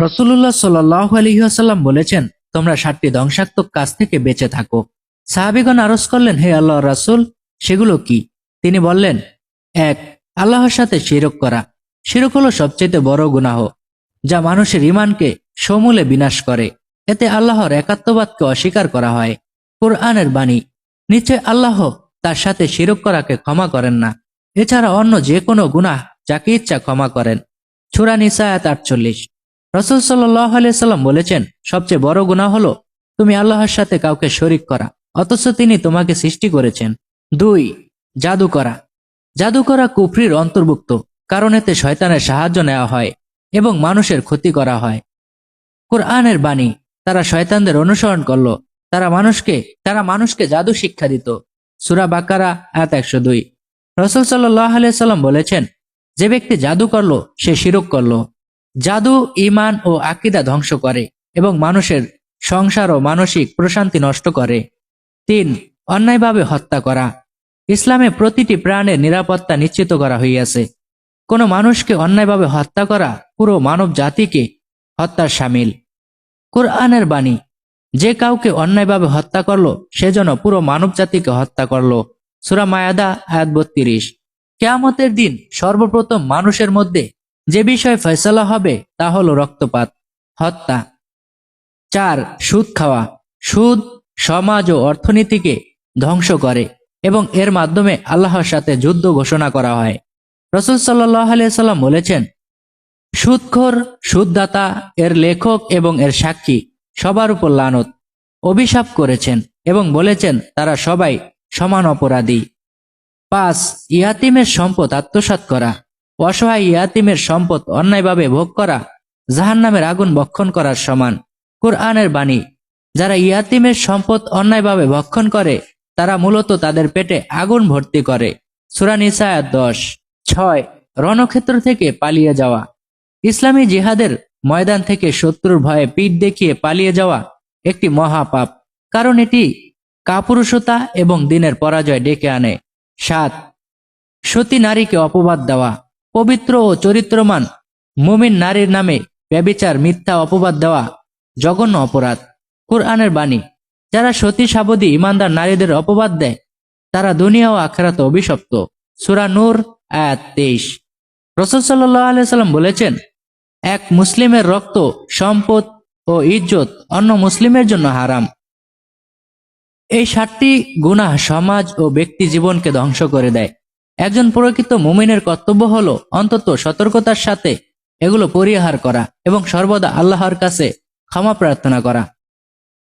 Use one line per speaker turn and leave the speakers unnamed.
রাসূলুল্লাহ সাল্লাল্লাহু আলাইহি ওয়াসাল্লাম বলেছেন, তোমরা 7টি ধ্বংসাত্মক কাজ থেকে বেঁচে থাকো। সাহাবীগণ আরজ করলেন, হে আল্লাহর রাসূল, সেগুলো কি? তিনি বললেন, 1. আল্লাহর সাথে শিরক করা। শিরক হলো সবচেয়ে বড় গুনাহ, যা মানুষের ঈমানকে সমূলে বিনাশ করে। এতে আল্লাহর একাত্মবাদকে অস্বীকার করা হয়। কুরআনের বাণী, নিশ্চয় আল্লাহ তার সাথে শিরক করাকে ক্ষমা করেন না। এছাড়া অন্য যে কোনো গুনাহ যাকে ইচ্ছা ক্ষমা করেন। সূরা নিসা আয়াত 48। রাসূল সাল্লাল্লাহু আলাইহি সাল্লাম বলেছেন, সবচেয়ে বড় গুনাহ হলো তুমি আল্লাহর সাথে কাউকে শরীক করা, অথচ তিনি তোমাকে সৃষ্টি করেছেন। 2. জাদু করা। জাদু করা কুফরির অন্তর্ভুক্ত, কারণ এতে শয়তানের সাহায্য নেওয়া হয় এবং মানুষের ক্ষতি করা হয়। কুরআনের বাণী, তারা শয়তানদের অনুসরণ করলো, তারা মানুষকে জাদু শিক্ষা দিত। সূরা বাকারা আয়াত 102। রাসূল সাল্লাল্লাহু আলাইহি সাল্লাম বলেছেন, যে ব্যক্তি জাদু করলো সে শিরক করলো। জাদু ঈমান ও আকীদা ধ্বংস করে এবং মানুষের সংসার ও মানসিক প্রশান্তি নষ্ট করে। 3. অন্যায়ভাবে হত্যা করা। ইসলামে প্রতিটি প্রাণের নিরাপত্তা নিশ্চিত করা হইয়াছে। কোনো মানুষকে অন্যায়ভাবে হত্যা করা পুরো মানব জাতিকে হত্যার শামিল। কুরআনের বাণী, যে কাউকে অন্যায়ভাবে হত্যা করলো সে যেন পুরো মানব জাতিকে হত্যা করলো। সূরা মায়াদা আয়াত 32। কিয়ামতের দিন সর্বপ্রথম মানুষের মধ্যে যে বিষয় ফয়সালা হবে তা হলো রক্তপাত, হত্যা। 4. সুদ খাওয়া। সুদ সমাজ ও অর্থনীতিকে ধ্বংস করে এবং এর মাধ্যমে আল্লাহর সাথে যুদ্ধ ঘোষণা করা হয়। রাসূল সাল্লাল্লাহু আলাইহি সাল্লাম বলেছেন, সুদখোর, সুদদাতা, এর লেখক এবং এর সাক্ষী সবার উপর লানত অভিশাপ করেছেন এবং বলেছেন তারা সবাই সমান অপরাধী। 5. ইয়াতিমের সম্পদ আত্মসাৎ করা। অসহায় ইয়াতিমের সম্পদ অন্যায়ভাবে ভোগ করা জাহান্নামের আগুন ভক্ষণ করার সমান। কুরআনের বাণী, যারা ইয়াতিমের সম্পদ অন্যায়ভাবে ভক্ষণ করে তারা মূলত তাদের পেটে আগুন ভর্তি করে। সূরা নিসা আয়াত 10। 6. রণক্ষেত্র থেকে পালিয়ে যাওয়া। ইসলামী জিহাদের ময়দান থেকে শত্রুর ভয়ে পিঠ দেখিয়ে পালিয়ে যাওয়া একটি মহাপাপ, কারণ এটি কাপুরুষতা এবং দিনের পরাজয় ডেকে আনে। 7. সতী নারীকে অপবাদ দেওয়া। পবিত্র ও চরিত্রমান মুমিন নারীর নামে ব্যভিচার, মিথ্যা অপবাদ দেওয়া জঘন্য অপরাধ। কুরআনের বাণী, যারা সতী সাবদী ইমানদার নারীদের অপবাদ দেয় তারা দুনিয়া ও আখিরাতে অভিশপ্ত। সূরা নূর আয়াত 23। রাসূল সাল্লাল্লাহু আলাইহি সাল্লাম বলেছেন, এক মুসলিমের রক্ত, সম্পদ ও ইজ্জত অন্য মুসলিমের জন্য হারাম। এই 7টি গুনাহ সমাজ ও ব্যক্তি জীবনকে ধ্বংস করে দেয়। একজন প্রকৃত মুমিনের কর্তব্য হলো অন্তত সতর্কতার সাথে এগুলো পরিহার করা এবং সর্বদা আল্লাহর কাছে ক্ষমা প্রার্থনা করা।